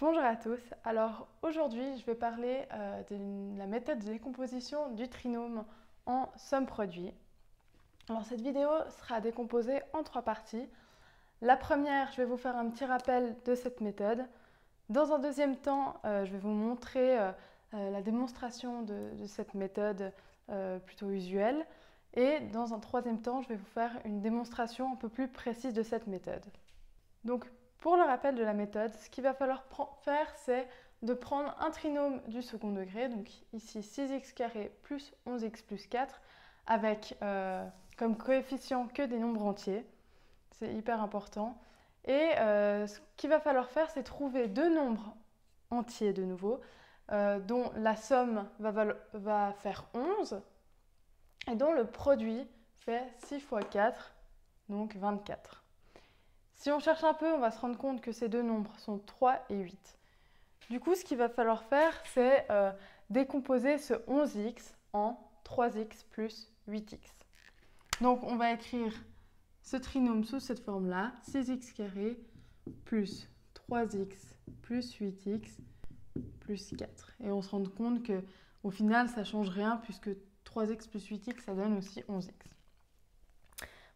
Bonjour à tous. Alors aujourd'hui, je vais parler de la méthode de décomposition du trinôme en somme produit. Alors cette vidéo sera décomposée en trois parties. La première, je vais vous faire un petit rappel de cette méthode. Dans un deuxième temps, je vais vous montrer la démonstration de cette méthode plutôt usuelle. Et dans un troisième temps, je vais vous faire une démonstration un peu plus précise de cette méthode. Donc, pour le rappel de la méthode, ce qu'il va falloir faire, c'est de prendre un trinôme du second degré, donc ici 6x² plus 11x plus 4, avec comme coefficient que des nombres entiers. C'est hyper important. Et ce qu'il va falloir faire, c'est trouver deux nombres entiers de nouveau, dont la somme va faire 11, et dont le produit fait 6 fois 4, donc 24. Si on cherche un peu, on va se rendre compte que ces deux nombres sont 3 et 8. Du coup, ce qu'il va falloir faire, c'est décomposer ce 11x en 3x plus 8x. Donc, on va écrire ce trinôme sous cette forme-là, 6x² plus 3x plus 8x plus 4. Et on se rend compte qu'au final, ça ne change rien puisque 3x plus 8x, ça donne aussi 11x.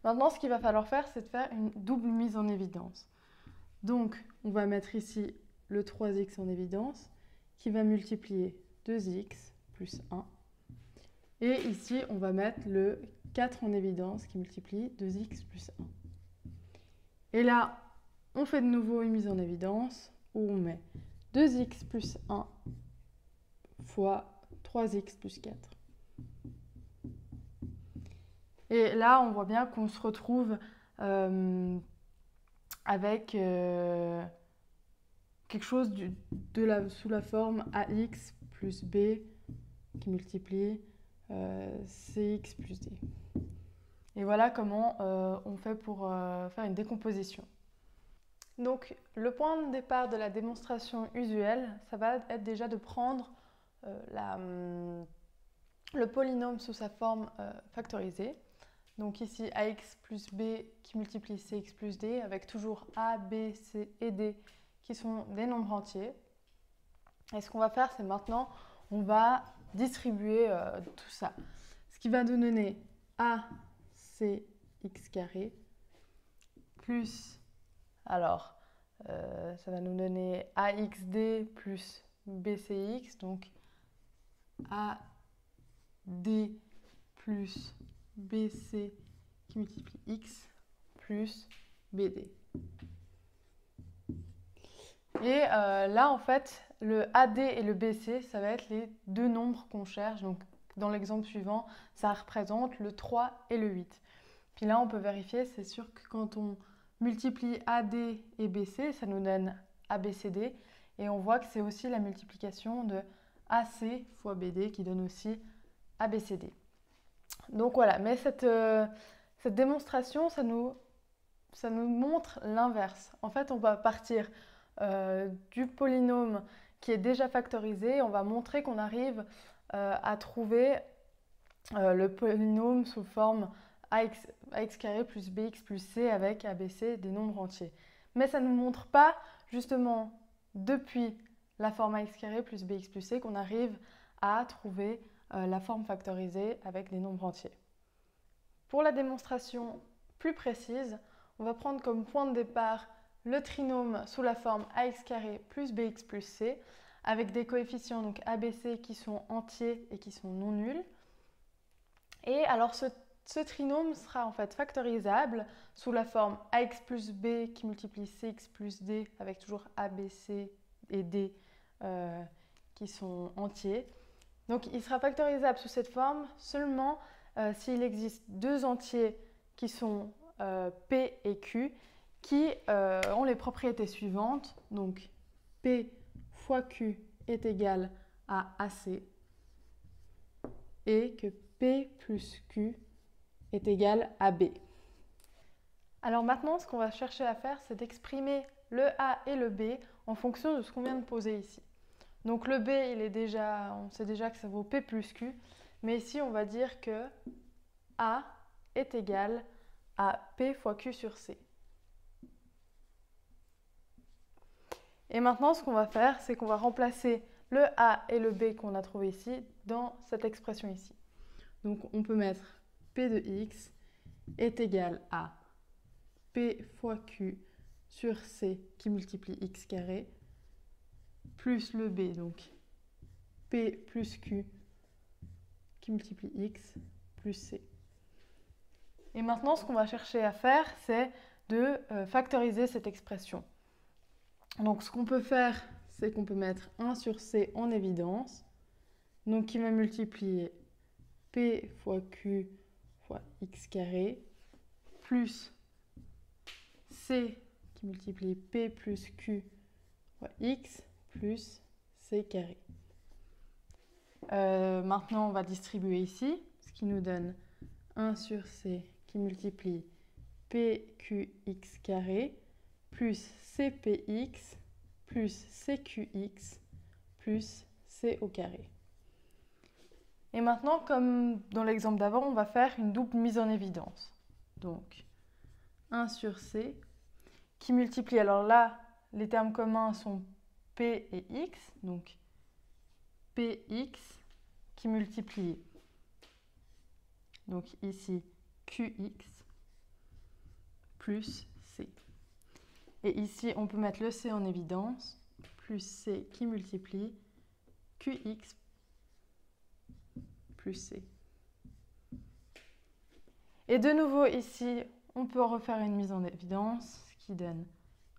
Maintenant, ce qu'il va falloir faire, c'est de faire une double mise en évidence. Donc, on va mettre ici le 3x en évidence, qui va multiplier 2x plus 1. Et ici, on va mettre le 4 en évidence, qui multiplie 2x plus 1. Et là, on fait de nouveau une mise en évidence, où on met 2x plus 1 fois 3x plus 4. Et là, on voit bien qu'on se retrouve avec quelque chose sous la forme ax plus b qui multiplie cx plus d. Et voilà comment on fait pour faire une décomposition. Donc, le point de départ de la démonstration usuelle, ça va être déjà de prendre le polynôme sous sa forme factorisée. Donc ici, ax plus b qui multiplie cx plus d, avec toujours a, b, c et d qui sont des nombres entiers. Et ce qu'on va faire, c'est maintenant, on va distribuer tout ça. Ce qui va nous donner acx² plus, alors, ça va nous donner axd plus bcx, donc ad plus BC qui multiplie X plus BD. Et là, en fait, le AD et le BC, ça va être les deux nombres qu'on cherche. Donc, dans l'exemple suivant, ça représente le 3 et le 8. Puis là, on peut vérifier, c'est sûr que quand on multiplie AD et BC, ça nous donne ABCD. Et on voit que c'est aussi la multiplication de AC fois BD qui donne aussi ABCD. Donc voilà, mais cette démonstration, ça nous montre l'inverse. En fait, on va partir du polynôme qui est déjà factorisé. On va montrer qu'on arrive à trouver le polynôme sous forme ax² plus bx plus c avec abc des nombres entiers. Mais ça ne nous montre pas justement depuis la forme ax² plus bx plus c qu'on arrive à trouver la forme factorisée avec des nombres entiers. Pour la démonstration plus précise, on va prendre comme point de départ le trinôme sous la forme ax² plus bx plus c avec des coefficients donc abc qui sont entiers et qui sont non nuls. Et alors ce trinôme sera en fait factorisable sous la forme ax plus b qui multiplie cx plus d avec toujours abc et d qui sont entiers. Donc il sera factorisable sous cette forme seulement s'il existe deux entiers qui sont P et Q qui ont les propriétés suivantes. Donc P fois Q est égal à AC et que P plus Q est égal à B. Alors maintenant, ce qu'on va chercher à faire, c'est d'exprimer le A et le B en fonction de ce qu'on vient de poser ici. Donc le B, on sait déjà que ça vaut P plus Q, mais ici on va dire que A est égal à P fois Q sur C. Et maintenant, ce qu'on va faire, c'est qu'on va remplacer le a et le b qu'on a trouvé ici dans cette expression ici. Donc, on peut mettre p de x est égal à p fois q sur c qui multiplie x carré, plus le b, donc p plus q qui multiplie x plus c. Et maintenant, ce qu'on va chercher à faire, c'est de factoriser cette expression. Donc, ce qu'on peut faire, c'est qu'on peut mettre 1 sur c en évidence, donc qui va multiplier p fois q fois x carré, plus c qui multiplie p plus q fois x plus c carré. Maintenant, on va distribuer ici, ce qui nous donne 1 sur c qui multiplie pqx carré plus cpx plus cqx plus c au carré. Et maintenant, comme dans l'exemple d'avant, on va faire une double mise en évidence. Donc, 1 sur c qui multiplie, alors là, les termes communs sont p et x, donc px qui multiplie, donc ici, qx plus c. Et ici, on peut mettre le c en évidence, plus c qui multiplie qx plus c. Et de nouveau, ici, on peut refaire une mise en évidence, ce qui donne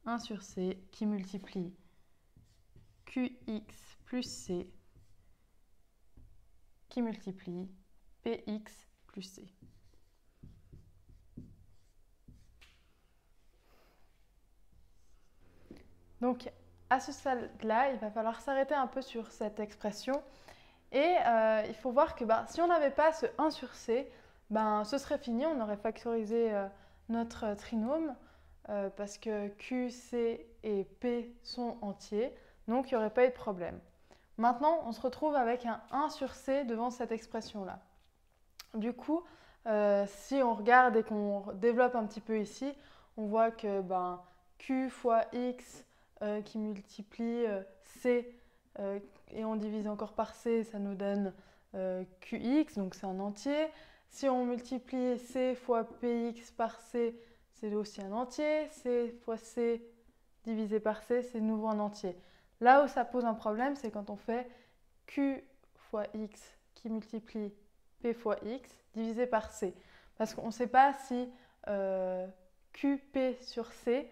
1 sur c qui multiplie qx plus c qui multiplie px plus c. Donc, à ce stade-là, il va falloir s'arrêter un peu sur cette expression. Et il faut voir que si on n'avait pas ce 1 sur c, ce serait fini, on aurait factorisé notre trinôme parce que q, c et p sont entiers, donc il n'y aurait pas eu de problème. Maintenant, on se retrouve avec un 1 sur c devant cette expression-là. Du coup, si on regarde et qu'on développe un petit peu ici, on voit que q fois x qui multiplie c et on divise encore par c, ça nous donne qx, donc c'est un entier. Si on multiplie c fois px par c, c'est aussi un entier. C fois c divisé par c, c'est de nouveau un entier. Là où ça pose un problème, c'est quand on fait q fois x qui multiplie p fois x divisé par c. Parce qu'on ne sait pas si qp sur c,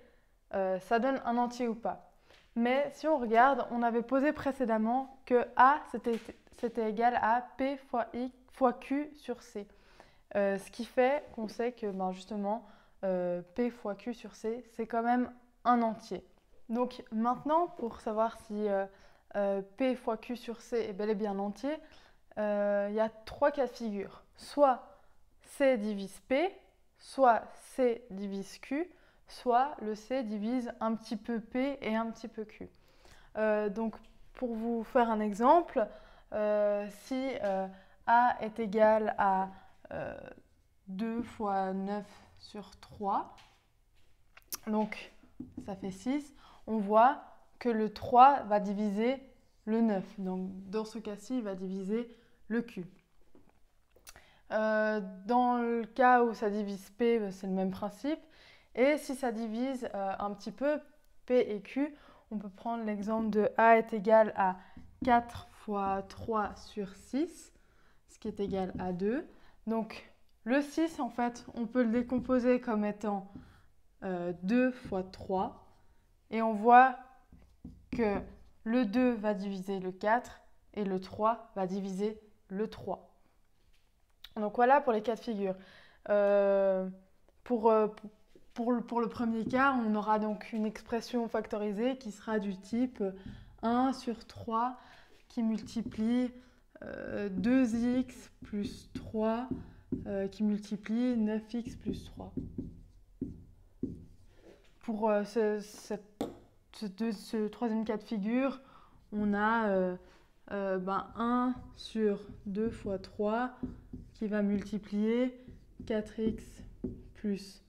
ça donne un entier ou pas. Mais si on regarde, on avait posé précédemment que a, c'était égal à p fois q sur c. Ce qui fait qu'on sait que justement, p fois q sur c, c'est quand même un entier. Donc maintenant, pour savoir si p fois q sur c est bel et bien entier, il y a 3 cas de figure. Soit c divise p, soit c divise q, soit le c divise un petit peu p et un petit peu q. Donc pour vous faire un exemple, si a est égal à 2 fois 9 sur 3, donc ça fait 6, on voit que le 3 va diviser le 9. Donc dans ce cas-ci, il va diviser le q. Dans le cas où ça divise p, c'est le même principe. Et si ça divise un petit peu p et q, on peut prendre l'exemple de a est égal à 4 fois 3 sur 6, ce qui est égal à 2. Donc le 6, en fait, on peut le décomposer comme étant 2 fois 3. Et on voit que le 2 va diviser le 4 et le 3 va diviser le 3. Donc voilà pour les cas de figure. Pour le premier cas, on aura donc une expression factorisée qui sera du type 1 sur 3 qui multiplie 2x plus 3 qui multiplie 9x plus 3. Pour ce troisième cas de figure, on a 1 sur 2 fois 3 qui va multiplier 4x plus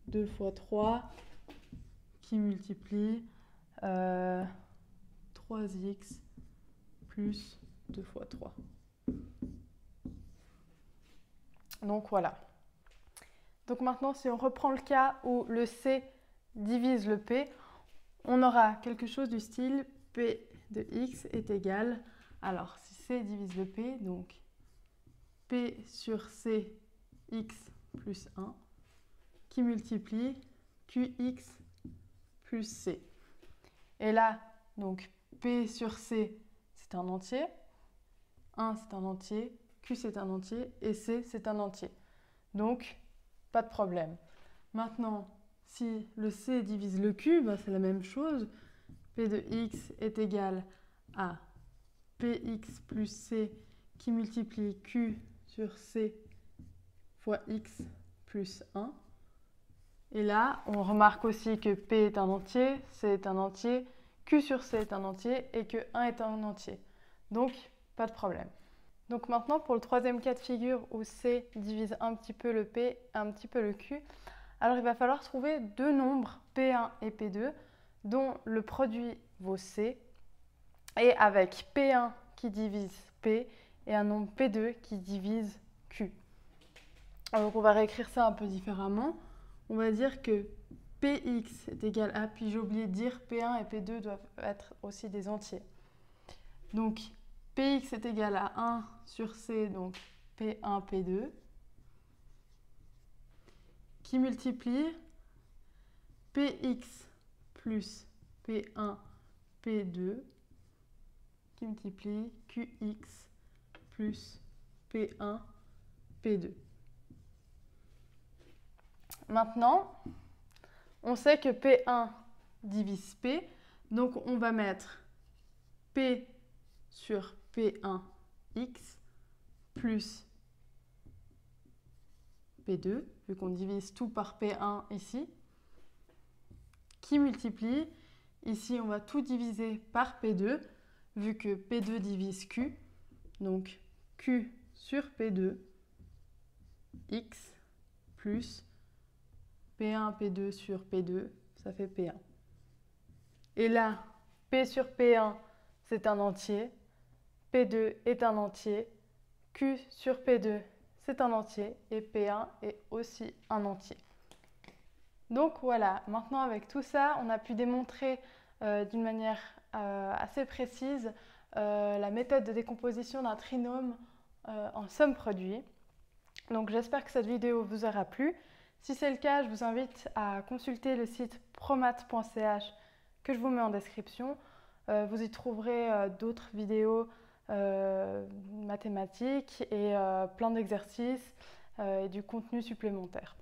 2 fois 3 qui multiplie 3x plus 2 fois 3. Donc voilà. Donc maintenant, si on reprend le cas où le C divise le P, on aura quelque chose du style P de x est égal, alors si C divise le P, donc P sur C x plus 1 qui multiplie Qx plus C. Et là, donc P sur C, c'est un entier, 1 c'est un entier, Q c'est un entier et C c'est un entier. Donc, pas de problème. Maintenant, si le C divise le Q, bah, c'est la même chose. P de x est égal à Px plus C qui multiplie Q sur C fois x plus 1. Et là, on remarque aussi que P est un entier, C est un entier, Q sur C est un entier et que 1 est un entier. Donc, pas de problème. Donc maintenant, pour le troisième cas de figure où C divise un petit peu le P, un petit peu le Q, alors il va falloir trouver deux nombres, P1 et P2, dont le produit vaut C, et avec P1 qui divise P et un nombre P2 qui divise Q. Donc on va réécrire ça un peu différemment. On va dire que Px est égal à, puis j'ai oublié de dire P1 et P2 doivent être aussi des entiers. Donc Px est égal à 1 sur C, donc P1, P2, qui multiplie Px plus P1, P2, qui multiplie Qx plus P1, P2. Maintenant, on sait que P1 divise P, donc on va mettre P sur P1x plus P2, vu qu'on divise tout par P1 ici, qui multiplie, ici on va tout diviser par P2, vu que P2 divise Q, donc Q sur P2, x plus P1, P2 sur P2, ça fait P1. Et là, P sur P1, c'est un entier, P2 est un entier, Q sur P2, c'est un entier, et P1 est aussi un entier. Donc voilà, maintenant avec tout ça, on a pu démontrer d'une manière assez précise la méthode de décomposition d'un trinôme en somme produit. Donc j'espère que cette vidéo vous aura plu. Si c'est le cas, je vous invite à consulter le site promath.ch que je vous mets en description. Vous y trouverez d'autres vidéos mathématiques et plein d'exercices et du contenu supplémentaire.